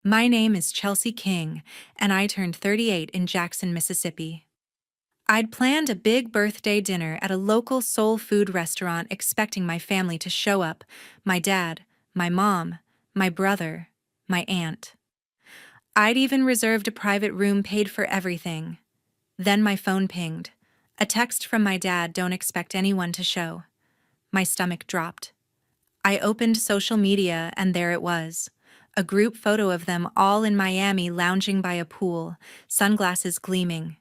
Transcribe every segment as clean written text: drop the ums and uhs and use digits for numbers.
My name is Chelsea King, and I turned 38 in Jackson, Mississippi. I'd planned a big birthday dinner at a local soul food restaurant expecting my family to show up: my dad, my mom, my brother, my aunt. I'd even reserved a private room, paid for everything. Then my phone pinged. A text from my dad: "Don't expect anyone to show." My stomach dropped. I opened social media, and there it was. A group photo of them all in Miami, lounging by a pool, sunglasses gleaming.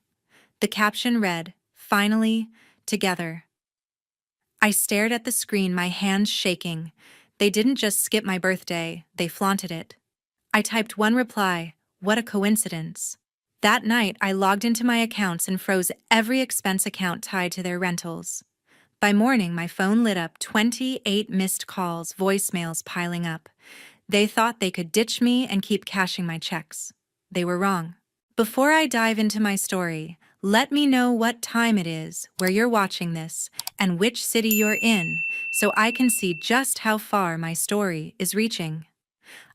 The caption read, "Finally, together." I stared at the screen, my hands shaking. They didn't just skip my birthday, they flaunted it. I typed one reply: "What a coincidence." That night, I logged into my accounts and froze every expense account tied to their rentals. By morning, my phone lit up: 28 missed calls, voicemails piling up. They thought they could ditch me and keep cashing my checks. They were wrong. Before I dive into my story, let me know what time it is, where you're watching this, and which city you're in, so I can see just how far my story is reaching.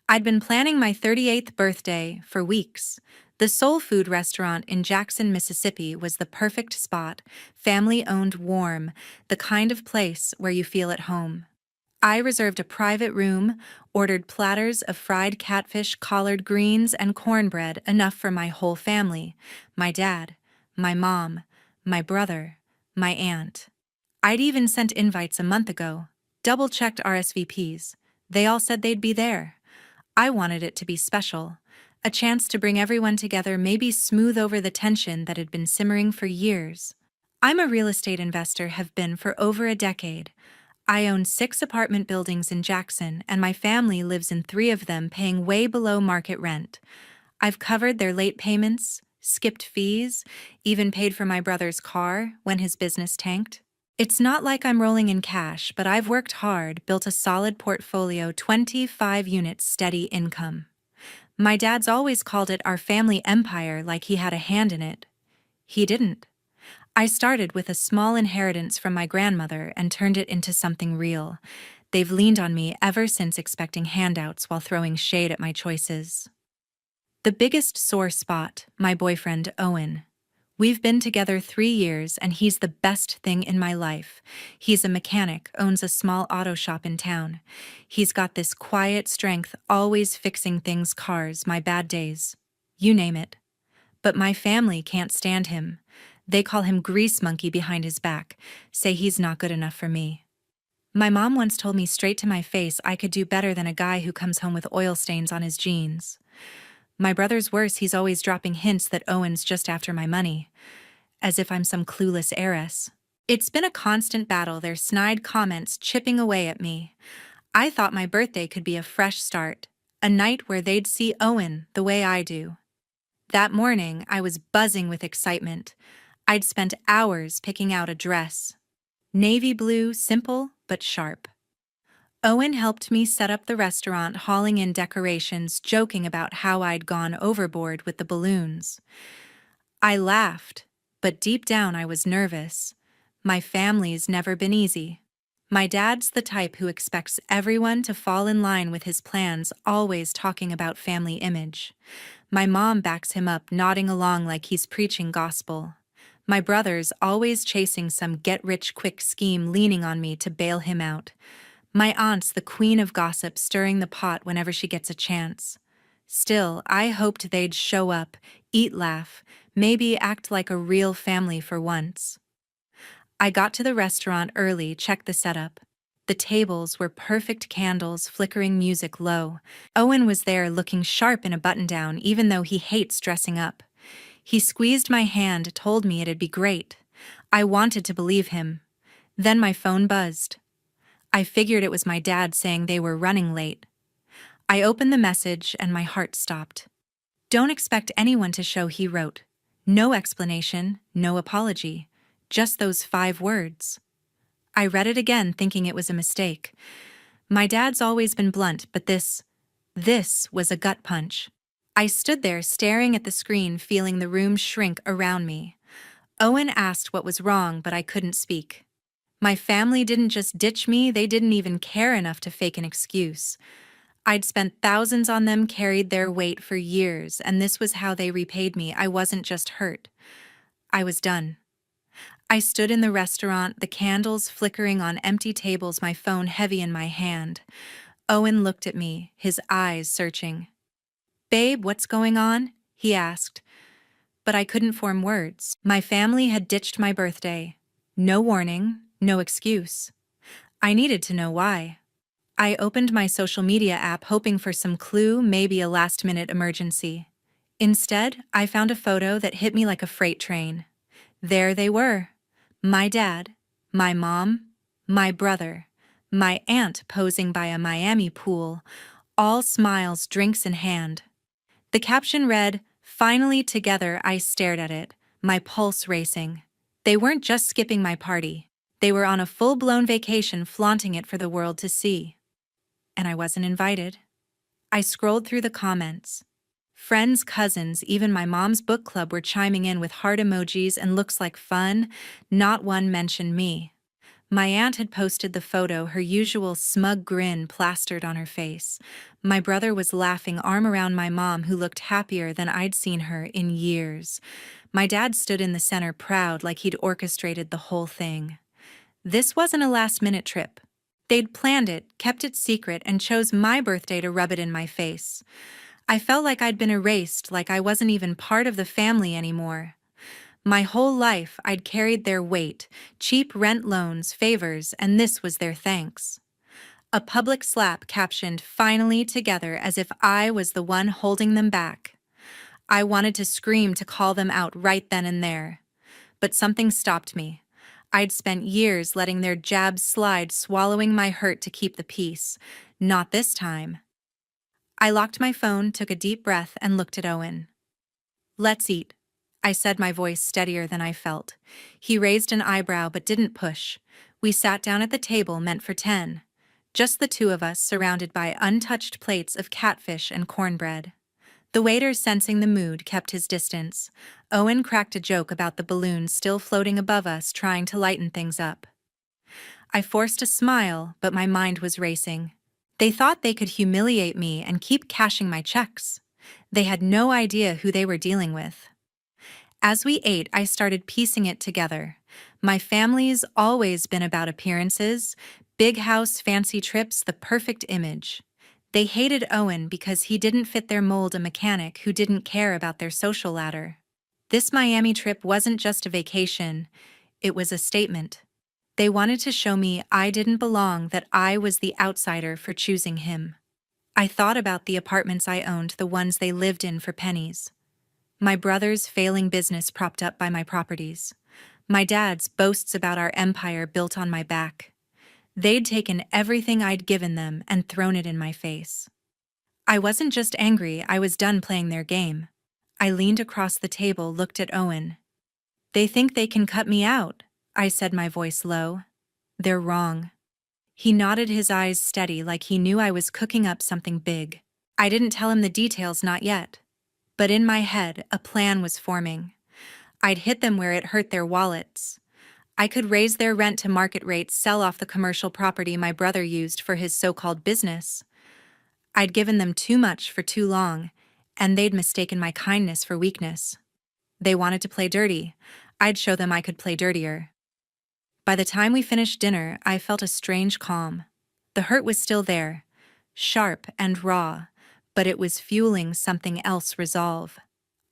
I'd been planning my 38th birthday for weeks. The soul food restaurant in Jackson, Mississippi was the perfect spot: family-owned, warm, the kind of place where you feel at home. I reserved a private room, ordered platters of fried catfish, collard greens, and cornbread, enough for my whole family: my dad, my mom, my brother, my aunt. I'd even sent invites a month ago, double-checked RSVPs. They all said they'd be there. I wanted it to be special, a chance to bring everyone together, maybe smooth over the tension that had been simmering for years. I'm a real estate investor, have been for over a decade. I own 6 apartment buildings in Jackson, and my family lives in 3 of them, paying way below market rent. I've covered their late payments, skipped fees, even paid for my brother's car when his business tanked. It's not like I'm rolling in cash, but I've worked hard, built a solid portfolio: 25 units, steady income. My dad's always called it our family empire, like he had a hand in it. He didn't. I started with a small inheritance from my grandmother and turned it into something real. They've leaned on me ever since, expecting handouts while throwing shade at my choices. The biggest sore spot: my boyfriend, Owen. We've been together 3 years, and he's the best thing in my life. He's a mechanic, owns a small auto shop in town. He's got this quiet strength, always fixing things: cars, my bad days, you name it. But my family can't stand him. They call him grease monkey behind his back, say he's not good enough for me. My mom once told me straight to my face I could do better than a guy who comes home with oil stains on his jeans. My brother's worse: he's always dropping hints that Owen's just after my money, as if I'm some clueless heiress. It's been a constant battle, their snide comments chipping away at me. I thought my birthday could be a fresh start, a night where they'd see Owen the way I do. That morning, I was buzzing with excitement. I'd spent hours picking out a dress. Navy blue, simple but sharp. Owen helped me set up the restaurant, hauling in decorations, joking about how I'd gone overboard with the balloons. I laughed, but deep down I was nervous. My family's never been easy. My dad's the type who expects everyone to fall in line with his plans, always talking about family image. My mom backs him up, nodding along like he's preaching gospel. My brother's always chasing some get-rich-quick scheme, leaning on me to bail him out. My aunt's the queen of gossip, stirring the pot whenever she gets a chance. Still, I hoped they'd show up, eat, laugh, maybe act like a real family for once. I got to the restaurant early, checked the setup. The tables were perfect: candles, flickering music low. Owen was there, looking sharp in a button-down, even though he hates dressing up. He squeezed my hand, told me it'd be great. I wanted to believe him. Then my phone buzzed. I figured it was my dad saying they were running late. I opened the message and my heart stopped. "Don't expect anyone to show," he wrote. No explanation, no apology, just those 5 words. I read it again, thinking it was a mistake. My dad's always been blunt, but this was a gut punch. I stood there, staring at the screen, feeling the room shrink around me. Owen asked what was wrong, but I couldn't speak. My family didn't just ditch me, they didn't even care enough to fake an excuse. I'd spent thousands on them, carried their weight for years, and this was how they repaid me. I wasn't just hurt. I was done. I stood in the restaurant, the candles flickering on empty tables, my phone heavy in my hand. Owen looked at me, his eyes searching. "Babe, what's going on?" he asked. But I couldn't form words. My family had ditched my birthday. No warning, no excuse. I needed to know why. I opened my social media app hoping for some clue, maybe a last-minute emergency. Instead, I found a photo that hit me like a freight train. There they were. My dad, my mom, my brother, my aunt posing by a Miami pool, all smiles, drinks in hand. The caption read, "Finally together." I stared at it, my pulse racing. They weren't just skipping my party. They were on a full-blown vacation, flaunting it for the world to see. And I wasn't invited. I scrolled through the comments. Friends, cousins, even my mom's book club were chiming in with heart emojis and looks like fun. Not one mentioned me. My aunt had posted the photo, her usual smug grin plastered on her face. My brother was laughing, arm around my mom, who looked happier than I'd seen her in years. My dad stood in the center, proud, like he'd orchestrated the whole thing. This wasn't a last-minute trip. They'd planned it, kept it secret, and chose my birthday to rub it in my face. I felt like I'd been erased, like I wasn't even part of the family anymore. My whole life, I'd carried their weight, cheap rent loans, favors, and this was their thanks. A public slap captioned, "Finally together," as if I was the one holding them back. I wanted to scream, to call them out right then and there. But something stopped me. I'd spent years letting their jabs slide, swallowing my hurt to keep the peace. Not this time. I locked my phone, took a deep breath, and looked at Owen. "Let's eat," I said, my voice steadier than I felt. He raised an eyebrow but didn't push. We sat down at the table meant for 10. Just the two of us, surrounded by untouched plates of catfish and cornbread. The waiter, sensing the mood, kept his distance. Owen cracked a joke about the balloons still floating above us, trying to lighten things up. I forced a smile, but my mind was racing. They thought they could humiliate me and keep cashing my checks. They had no idea who they were dealing with. As we ate, I started piecing it together. My family's always been about appearances, big house, fancy trips, the perfect image. They hated Owen because he didn't fit their mold, a mechanic who didn't care about their social ladder. This Miami trip wasn't just a vacation, it was a statement. They wanted to show me I didn't belong, that I was the outsider for choosing him. I thought about the apartments I owned, the ones they lived in for pennies. My brother's failing business propped up by my properties. My dad's boasts about our empire built on my back. They'd taken everything I'd given them and thrown it in my face. I wasn't just angry, I was done playing their game. I leaned across the table, looked at Owen. "They think they can cut me out," I said, my voice low. "They're wrong." He nodded, his eyes steady, like he knew I was cooking up something big. I didn't tell him the details, not yet. But in my head, a plan was forming. I'd hit them where it hurt, their wallets. I could raise their rent to market rates, sell off the commercial property my brother used for his so-called business. I'd given them too much for too long, and they'd mistaken my kindness for weakness. They wanted to play dirty. I'd show them I could play dirtier. By the time we finished dinner, I felt a strange calm. The hurt was still there, sharp and raw, but it was fueling something else, resolve.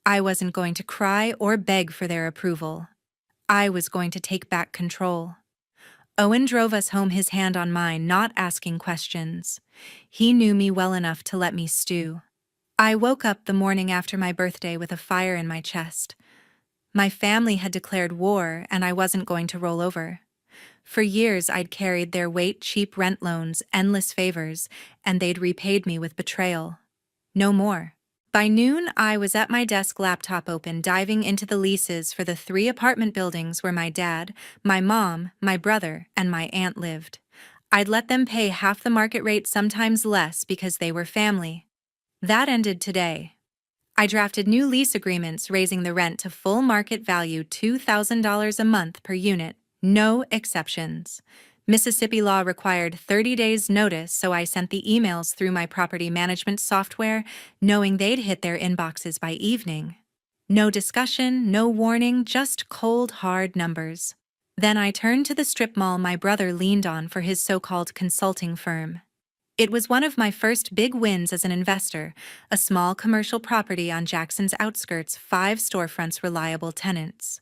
I wasn't going to cry or beg for their approval. I was going to take back control. Owen drove us home, his hand on mine, not asking questions. He knew me well enough to let me stew. I woke up the morning after my birthday with a fire in my chest. My family had declared war, and I wasn't going to roll over. For years I'd carried their weight, cheap rent loans, endless favors, and they'd repaid me with betrayal. No more. By noon, I was at my desk, laptop open, diving into the leases for the 3 apartment buildings where my dad, my mom, my brother, and my aunt lived. I'd let them pay half the market rate, sometimes less, because they were family. That ended today. I drafted new lease agreements, raising the rent to full market value, $2,000 a month per unit, no exceptions. Mississippi law required 30 days' notice, so I sent the emails through my property management software, knowing they'd hit their inboxes by evening. No discussion, no warning, just cold, hard numbers. Then I turned to the strip mall my brother leaned on for his so-called consulting firm. It was one of my first big wins as an investor, a small commercial property on Jackson's outskirts, 5 storefronts, reliable tenants.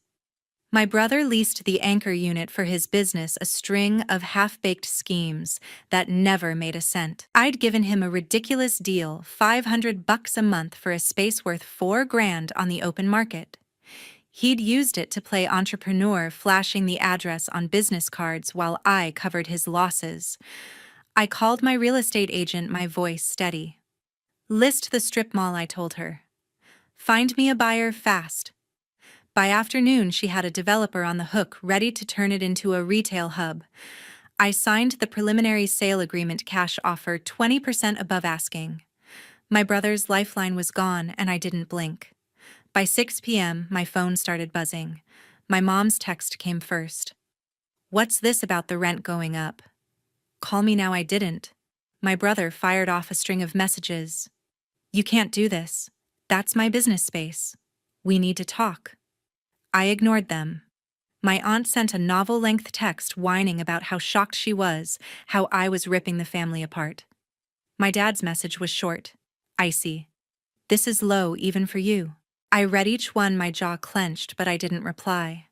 My brother leased the anchor unit for his business, a string of half-baked schemes that never made a cent. I'd given him a ridiculous deal, $500 a month for a space worth $4,000 on the open market. He'd used it to play entrepreneur, flashing the address on business cards while I covered his losses. I called my real estate agent, my voice steady. "List the strip mall," I told her. "Find me a buyer fast." By afternoon, she had a developer on the hook, ready to turn it into a retail hub. I signed the preliminary sale agreement, cash offer 20% above asking. My brother's lifeline was gone, and I didn't blink. By 6 p.m., my phone started buzzing. My mom's text came first. "What's this about the rent going up?" "Call me now." I didn't. My brother fired off a string of messages. "You can't do this. That's my business space. We need to talk." I ignored them. My aunt sent a novel-length text whining about how shocked she was, how I was ripping the family apart. My dad's message was short, icy. "This is low even for you." I read each one, my jaw clenched, but I didn't reply.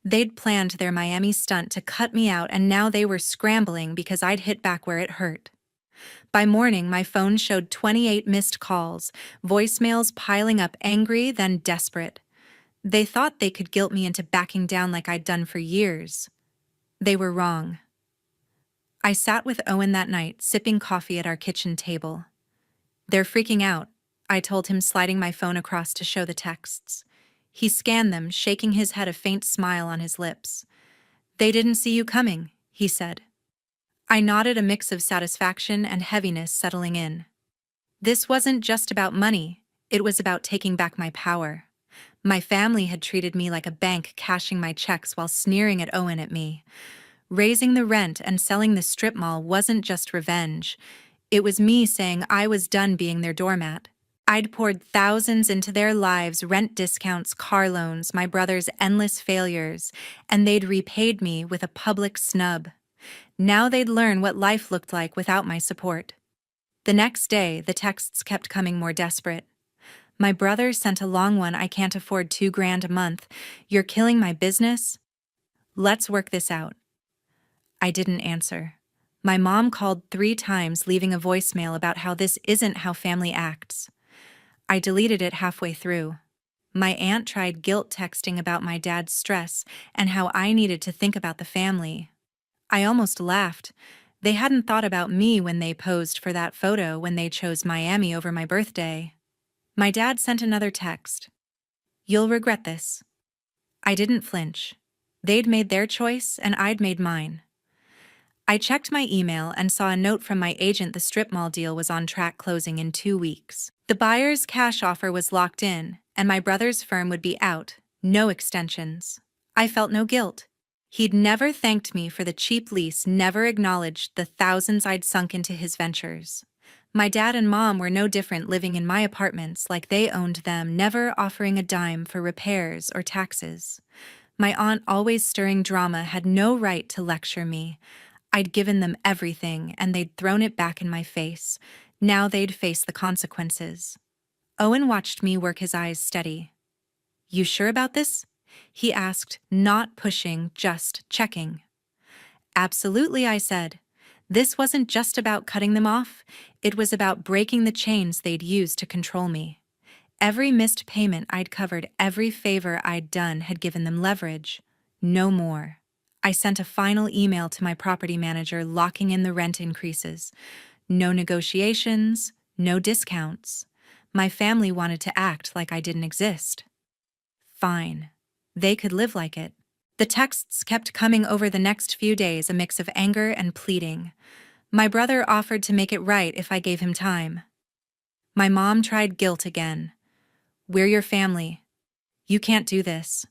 They'd planned their Miami stunt to cut me out, and now they were scrambling because I'd hit back where it hurt. By morning, my phone showed 28 missed calls, voicemails piling up, angry, then desperate. They thought they could guilt me into backing down like I'd done for years. They were wrong. I sat with Owen that night, sipping coffee at our kitchen table. "They're freaking out," I told him, sliding my phone across to show the texts. He scanned them, shaking his head, a faint smile on his lips. "They didn't see you coming," he said. I nodded, a mix of satisfaction and heaviness settling in. This wasn't just about money, it was about taking back my power. My family had treated me like a bank, cashing my checks while sneering at Owen at me. Raising the rent and selling the strip mall wasn't just revenge. It was me saying I was done being their doormat. I'd poured thousands into their lives, rent discounts, car loans, my brother's endless failures, and they'd repaid me with a public snub. Now they'd learn what life looked like without my support. The next day, the texts kept coming more desperate. My brother sent a long one. "I can't afford $2,000 a month. You're killing my business. Let's work this out." I didn't answer. My mom called 3 times, leaving a voicemail about how this isn't how family acts. I deleted it halfway through. My aunt tried guilt texting about my dad's stress and how I needed to think about the family. I almost laughed. They hadn't thought about me when they posed for that photo, when they chose Miami over my birthday. My dad sent another text. "You'll regret this." I didn't flinch. They'd made their choice, and I'd made mine. I checked my email and saw a note from my agent. The strip mall deal was on track, closing in 2 weeks. The buyer's cash offer was locked in, and my brother's firm would be out, no extensions. I felt no guilt. He'd never thanked me for the cheap lease, never acknowledged the thousands I'd sunk into his ventures. My dad and mom were no different, living in my apartments like they owned them, never offering a dime for repairs or taxes. My aunt, always stirring drama, had no right to lecture me. I'd given them everything, and they'd thrown it back in my face. Now they'd face the consequences. Owen watched me work, his eyes steady. "You sure about this?" he asked, not pushing, just checking. "Absolutely," I said. This wasn't just about cutting them off, it was about breaking the chains they'd used to control me. Every missed payment I'd covered, every favor I'd done had given them leverage. No more. I sent a final email to my property manager, locking in the rent increases. No negotiations, no discounts. My family wanted to act like I didn't exist. Fine. They could live like it. The texts kept coming over the next few days, a mix of anger and pleading. My brother offered to make it right if I gave him time. My mom tried guilt again. "We're your family. You can't do this."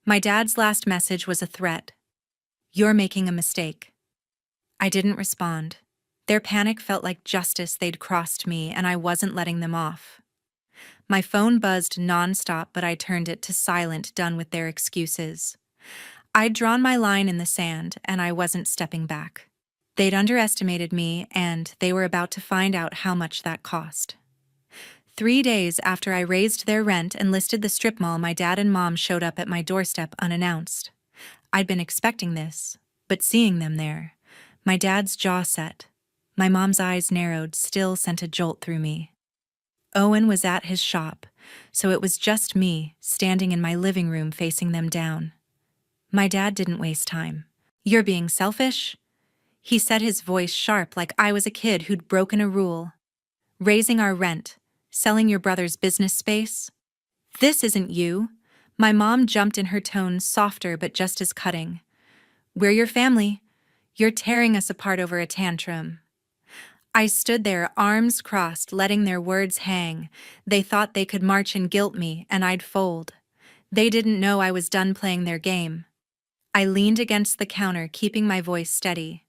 My dad's last message was a threat. "You're making a mistake." I didn't respond. Their panic felt like justice. They'd crossed me, and I wasn't letting them off. My phone buzzed nonstop, but I turned it to silent, done with their excuses. I'd drawn my line in the sand, and I wasn't stepping back. They'd underestimated me, and they were about to find out how much that cost. 3 days after I raised their rent and listed the strip mall, my dad and mom showed up at my doorstep unannounced. I'd been expecting this, but seeing them there, my dad's jaw set. My mom's eyes narrowed, still sent a jolt through me. Owen was at his shop, so it was just me, standing in my living room facing them down. My dad didn't waste time. "You're being selfish?" He said, his voice sharp like I was a kid who'd broken a rule. "Raising our rent, selling your brother's business space? This isn't you." My mom jumped in, her tone softer but just as cutting. "We're your family. You're tearing us apart over a tantrum." I stood there, arms crossed, letting their words hang. They thought they could march and guilt me, and I'd fold. They didn't know I was done playing their game. I leaned against the counter, keeping my voice steady.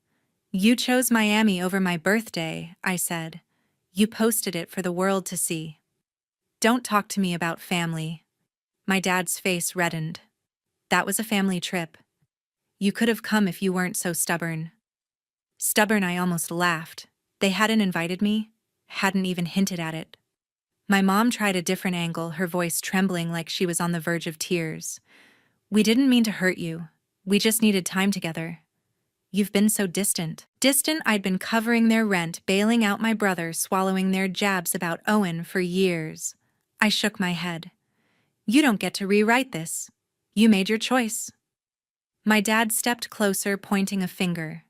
"You chose Miami over my birthday," I said. "You posted it for the world to see. Don't talk to me about family." My dad's face reddened. "That was a family trip. You could have come if you weren't so stubborn." Stubborn? I almost laughed. They hadn't invited me, hadn't even hinted at it. My mom tried a different angle, her voice trembling like she was on the verge of tears. "We didn't mean to hurt you. We just needed time together. You've been so distant." Distant? I'd been covering their rent, bailing out my brother, swallowing their jabs about Owen for years. I shook my head. "You don't get to rewrite this. You made your choice." My dad stepped closer, pointing a finger.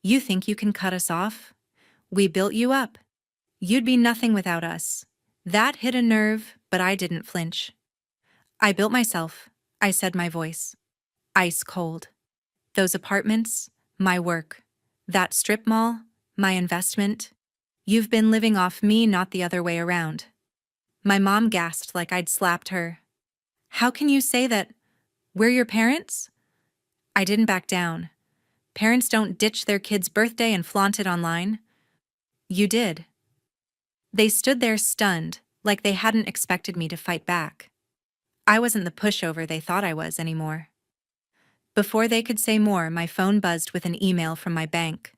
"You think you can cut us off? We built you up. You'd be nothing without us." That hit a nerve, but I didn't flinch. "I built myself," I said, my voice ice cold. "Those apartments, my work. That strip mall, my investment. You've been living off me, not the other way around." My mom gasped like I'd slapped her. "How can you say that? We're your parents?" I didn't back down. "Parents don't ditch their kid's birthday and flaunt it online." "You did." They stood there stunned, like they hadn't expected me to fight back. I wasn't the pushover they thought I was anymore. Before they could say more, my phone buzzed with an email from my bank.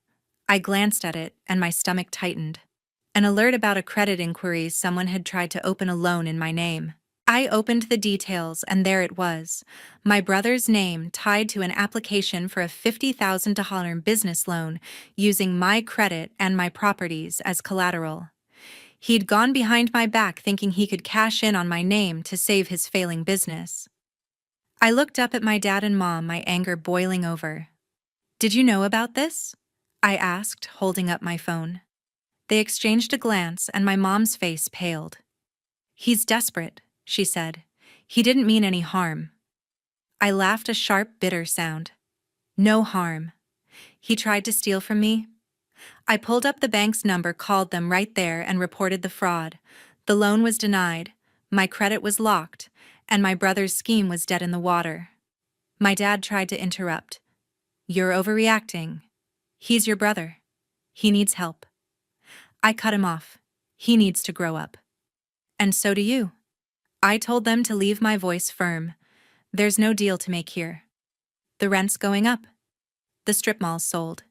I glanced at it, and my stomach tightened. An alert about a credit inquiry. Someone had tried to open a loan in my name. I opened the details, and there it was. My brother's name tied to an application for a $50,000 business loan using my credit and my properties as collateral. He'd gone behind my back thinking he could cash in on my name to save his failing business. I looked up at my dad and mom, my anger boiling over. "Did you know about this?" I asked, holding up my phone. They exchanged a glance, and my mom's face paled. "He's desperate," she said. "He didn't mean any harm." I laughed, a sharp, bitter sound. "No harm. He tried to steal from me." I pulled up the bank's number, called them right there, and reported the fraud. The loan was denied, my credit was locked, and my brother's scheme was dead in the water. My dad tried to interrupt. "You're overreacting. He's your brother. He needs help." I cut him off. "He needs to grow up. And so do you." I told them to leave, my voice firm. "There's no deal to make here. The rent's going up. The strip mall's sold.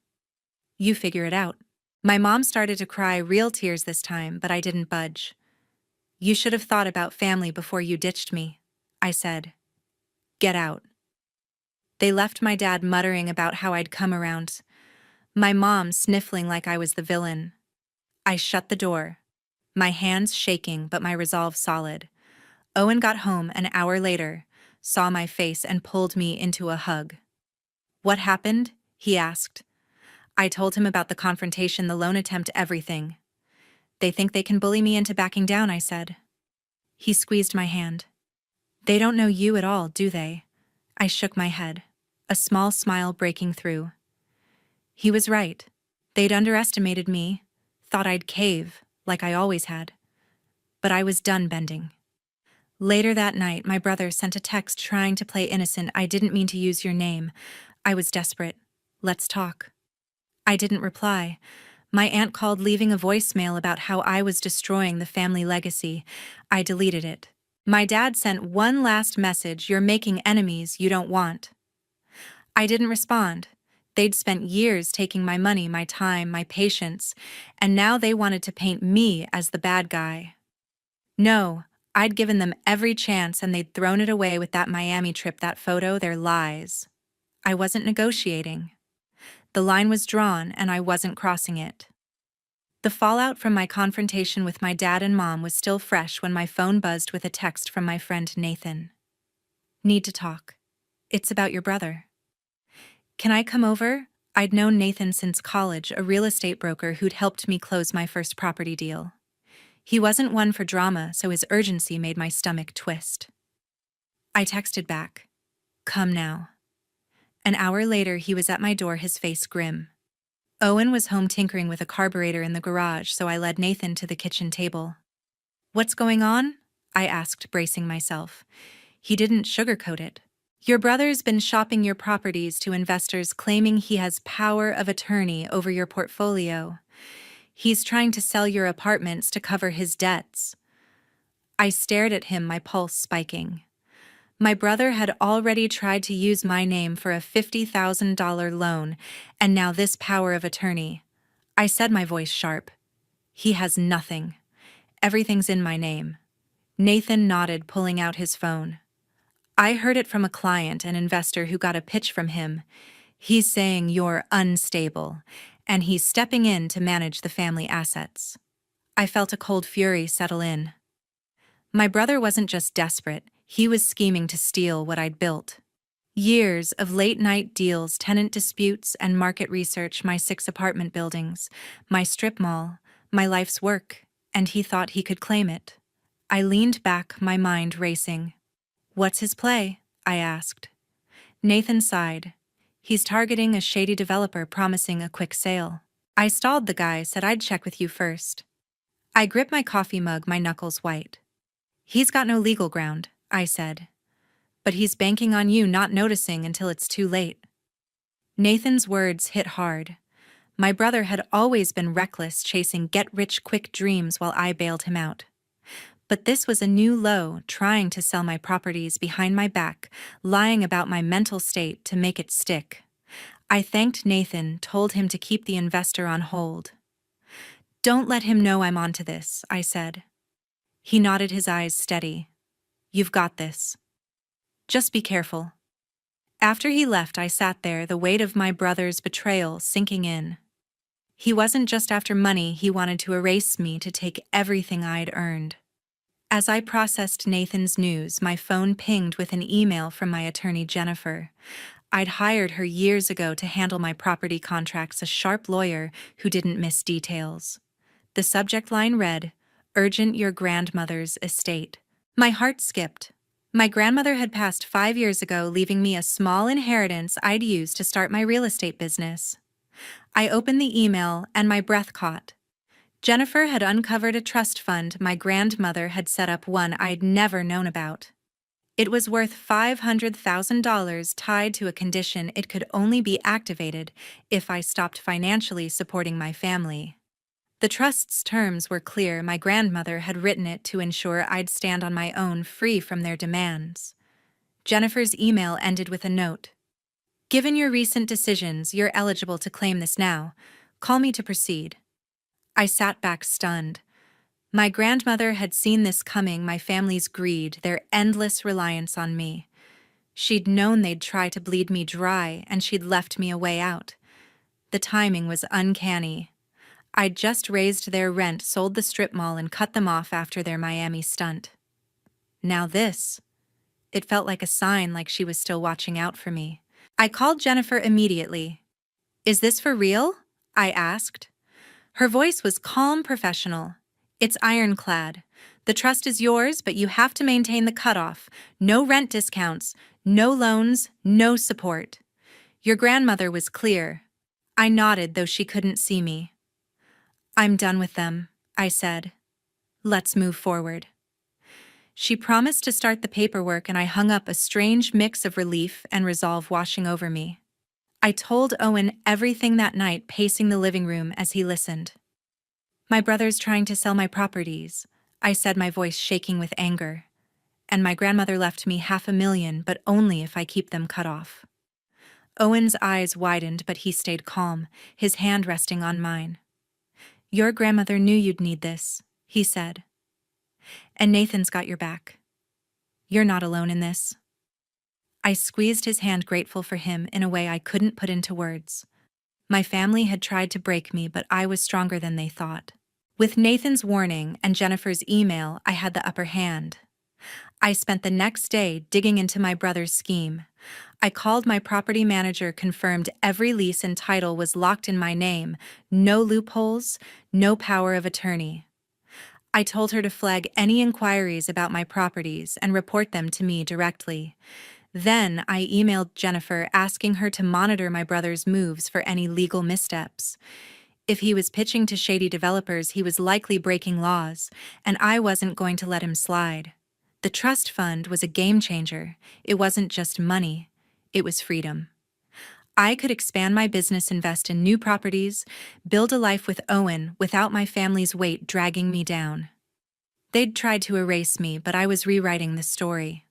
You figure it out." My mom started to cry, real tears this time, but I didn't budge. "You should have thought about family before you ditched me," I said. "Get out." They left, my dad muttering about how I'd come around, my mom sniffling like I was the villain. I shut the door, my hands shaking but my resolve solid. Owen got home an hour later, saw my face, and pulled me into a hug. "What happened?" he asked. I told him about the confrontation, the loan attempt, everything. "They think they can bully me into backing down," I said. He squeezed my hand. "They don't know you at all, do they?" I shook my head, a small smile breaking through. He was right. They'd underestimated me, thought I'd cave, like I always had. But I was done bending. Later that night, my brother sent a text trying to play innocent. "I didn't mean to use your name. I was desperate. Let's talk. I didn't reply. My aunt called, leaving a voicemail about how I was destroying the family legacy. I deleted it. My dad sent one last message: "You're making enemies you don't want." I didn't respond. They'd spent years taking my money, my time, my patience, and now they wanted to paint me as the bad guy. No, I'd given them every chance and they'd thrown it away with that Miami trip, that photo, their lies. I wasn't negotiating. The line was drawn and I wasn't crossing it. The fallout from my confrontation with my dad and mom was still fresh when my phone buzzed with a text from my friend Nathan. "Need to talk. It's about your brother." "Can I come over?" I'd known Nathan since college, a real estate broker who'd helped me close my first property deal. He wasn't one for drama, so his urgency made my stomach twist. I texted back, "Come now." An hour later, he was at my door, his face grim. Owen was home tinkering with a carburetor in the garage, so I led Nathan to the kitchen table. "What's going on?" I asked, bracing myself. He didn't sugarcoat it. "Your brother's been shopping your properties to investors, claiming he has power of attorney over your portfolio. He's trying to sell your apartments to cover his debts." I stared at him, my pulse spiking. My brother had already tried to use my name for a $50,000 loan, and now this power of attorney. I said, my voice sharp. "He has nothing. Everything's in my name." Nathan nodded, pulling out his phone. "I heard it from a client, an investor who got a pitch from him. He's saying you're unstable, and he's stepping in to manage the family assets." I felt a cold fury settle in. My brother wasn't just desperate, he was scheming to steal what I'd built. Years of late-night deals, tenant disputes, and market research, my 6 apartment buildings, my strip mall, my life's work, and he thought he could claim it. I leaned back, my mind racing. "What's his play?" I asked. Nathan sighed. "He's targeting a shady developer, promising a quick sale." I stalled the guy, said I'd check with you first. I gripped my coffee mug, my knuckles white. "He's got no legal ground," I said. "But he's banking on you not noticing until it's too late." Nathan's words hit hard. My brother had always been reckless, chasing get-rich-quick dreams while I bailed him out. But this was a new low, trying to sell my properties behind my back, lying about my mental state to make it stick. I thanked Nathan, told him to keep the investor on hold. "Don't let him know I'm onto this," I said. He nodded, his eyes steady. "You've got this. Just be careful." After he left, I sat there, the weight of my brother's betrayal sinking in. He wasn't just after money, he wanted to erase me, to take everything I'd earned. As I processed Nathan's news, my phone pinged with an email from my attorney, Jennifer. I'd hired her years ago to handle my property contracts, a sharp lawyer who didn't miss details. The subject line read, "Urgent, your grandmother's estate." My heart skipped. My grandmother had passed 5 years ago, leaving me a small inheritance I'd use to start my real estate business. I opened the email and my breath caught. Jennifer had uncovered a trust fund my grandmother had set up, one I'd never known about. It was worth $500,000, tied to a condition: it could only be activated if I stopped financially supporting my family. The trust's terms were clear. My grandmother had written it to ensure I'd stand on my own, free from their demands. Jennifer's email ended with a note. "Given your recent decisions, you're eligible to claim this now. Call me to proceed." I sat back, stunned. My grandmother had seen this coming, my family's greed, their endless reliance on me. She'd known they'd try to bleed me dry, and she'd left me a way out. The timing was uncanny. I'd just raised their rent, sold the strip mall, and cut them off after their Miami stunt. Now this. It felt like a sign, like she was still watching out for me. I called Jennifer immediately. "Is this for real?" I asked. Her voice was calm, professional. "It's ironclad. The trust is yours, but you have to maintain the cutoff. No rent discounts, no loans, no support." Your grandmother was clear. I nodded, though she couldn't see me. "I'm done with them," I said. "Let's move forward." She promised to start the paperwork, and I hung up, a strange mix of relief and resolve washing over me. I told Owen everything that night, pacing the living room as he listened. My brother's trying to sell my properties, I said, my voice shaking with anger. And my grandmother left me $500,000, but only if I keep them cut off. Owen's eyes widened, but he stayed calm, his hand resting on mine. Your grandmother knew you'd need this, he said. And Nathan's got your back. You're not alone in this. I squeezed his hand, grateful for him in a way I couldn't put into words. My family had tried to break me, but I was stronger than they thought. With Nathan's warning and Jennifer's email, I had the upper hand. I spent the next day digging into my brother's scheme. I called my property manager, confirmed every lease and title was locked in my name, no loopholes, no power of attorney. I told her to flag any inquiries about my properties and report them to me directly. Then I emailed Jennifer, asking her to monitor my brother's moves for any legal missteps. If he was pitching to shady developers, he was likely breaking laws, and I wasn't going to let him slide. The trust fund was a game changer. It wasn't just money, it was freedom. I could expand my business, invest in new properties, build a life with Owen without my family's weight dragging me down. They'd tried to erase me, but I was rewriting the story.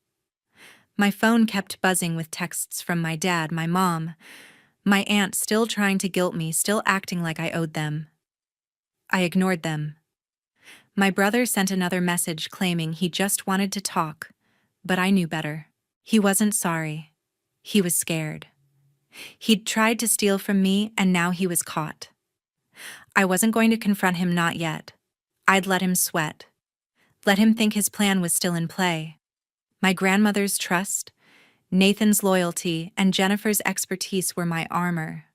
My phone kept buzzing with texts from my dad, my mom, my aunt, still trying to guilt me, still acting like I owed them. I ignored them. My brother sent another message claiming he just wanted to talk, but I knew better. He wasn't sorry. He was scared. He'd tried to steal from me, and now he was caught. I wasn't going to confront him, not yet. I'd let him sweat. Let him think his plan was still in play. My grandmother's trust, Nathan's loyalty, and Jennifer's expertise were my armor.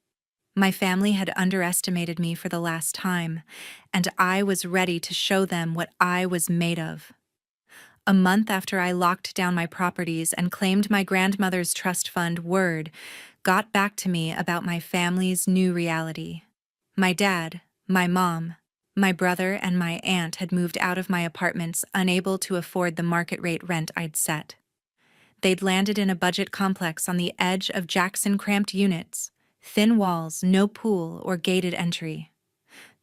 My family had underestimated me for the last time, and I was ready to show them what I was made of. A month after I locked down my properties and claimed my grandmother's trust fund, word got back to me about my family's new reality. My dad, my mom, my brother, and my aunt had moved out of my apartments, unable to afford the market rate rent I'd set. They'd landed in a budget complex on the edge of Jackson, cramped units, thin walls, no pool or gated entry.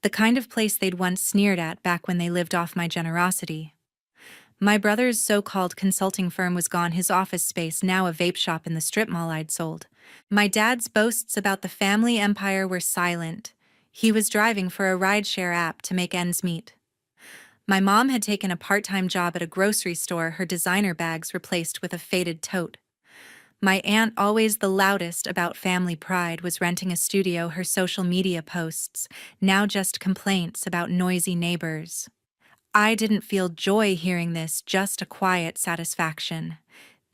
The kind of place they'd once sneered at back when they lived off my generosity. My brother's so-called consulting firm was gone, his office space now a vape shop in the strip mall I'd sold. My dad's boasts about the family empire were silent. He was driving for a rideshare app to make ends meet. My mom had taken a part-time job at a grocery store, her designer bags replaced with a faded tote. My aunt, always the loudest about family pride, was renting a studio, her social media posts now just complaints about noisy neighbors. I didn't feel joy hearing this, just a quiet satisfaction.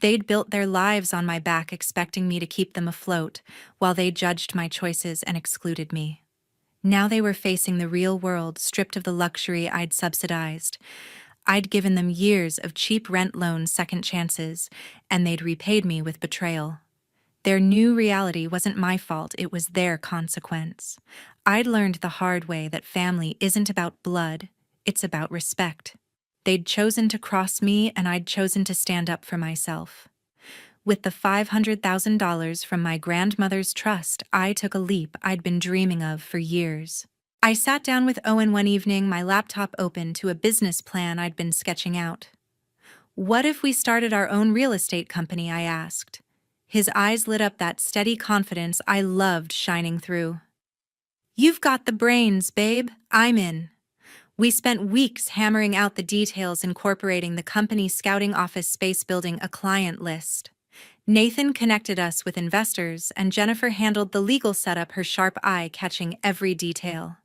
They'd built their lives on my back, expecting me to keep them afloat, while they judged my choices and excluded me. Now they were facing the real world, stripped of the luxury I'd subsidized. I'd given them years of cheap rent loans, second chances, and they'd repaid me with betrayal. Their new reality wasn't my fault, it was their consequence. I'd learned the hard way that family isn't about blood, it's about respect. They'd chosen to cross me, and I'd chosen to stand up for myself. With the $500,000 from my grandmother's trust, I took a leap I'd been dreaming of for years. I sat down with Owen one evening, my laptop open, to a business plan I'd been sketching out. What if we started our own real estate company, I asked. His eyes lit up, that steady confidence I loved shining through. You've got the brains, babe. I'm in. We spent weeks hammering out the details, incorporating the company's scouting office space, building a client list. Nathan connected us with investors, and Jennifer handled the legal setup, her sharp eye catching every detail.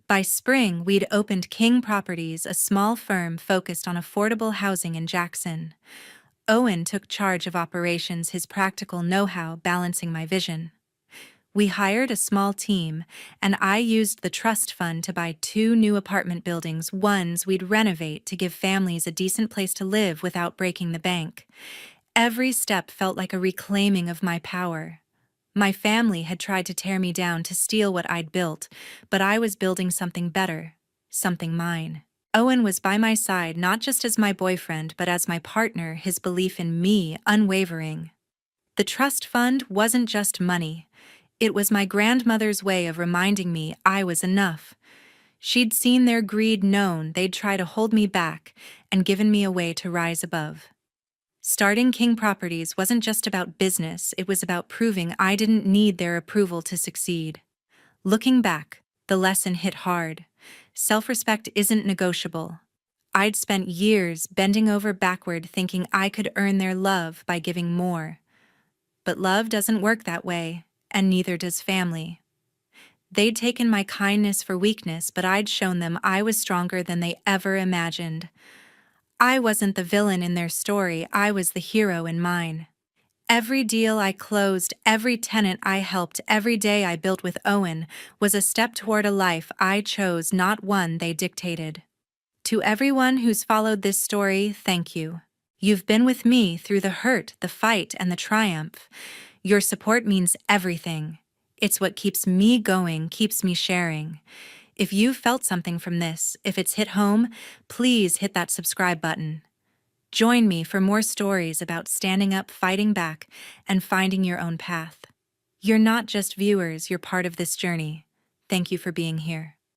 By spring, we'd opened King Properties, a small firm focused on affordable housing in Jackson. Owen took charge of operations, his practical know-how balancing my vision. We hired a small team, and I used the trust fund to buy 2 new apartment buildings, ones we'd renovate to give families a decent place to live without breaking the bank. Every step felt like a reclaiming of my power. My family had tried to tear me down, to steal what I'd built, but I was building something better, something mine. Owen was by my side, not just as my boyfriend, but as my partner, his belief in me unwavering. The trust fund wasn't just money. It was my grandmother's way of reminding me I was enough. She'd seen their greed, known they'd try to hold me back, and given me a way to rise above. Starting King Properties wasn't just about business, it was about proving I didn't need their approval to succeed. Looking back, the lesson hit hard. Self-respect isn't negotiable. I'd spent years bending over backward thinking I could earn their love by giving more. But love doesn't work that way, and neither does family. They'd taken my kindness for weakness, but I'd shown them I was stronger than they ever imagined. I wasn't the villain in their story, I was the hero in mine. Every deal I closed, every tenant I helped, every day I built with Owen was a step toward a life I chose, not one they dictated. To everyone who's followed this story, thank you. You've been with me through the hurt, the fight, and the triumph. Your support means everything. It's what keeps me going, keeps me sharing. If you've felt something from this, if it's hit home, please hit that subscribe button. Join me for more stories about standing up, fighting back, and finding your own path. You're not just viewers, you're part of this journey. Thank you for being here.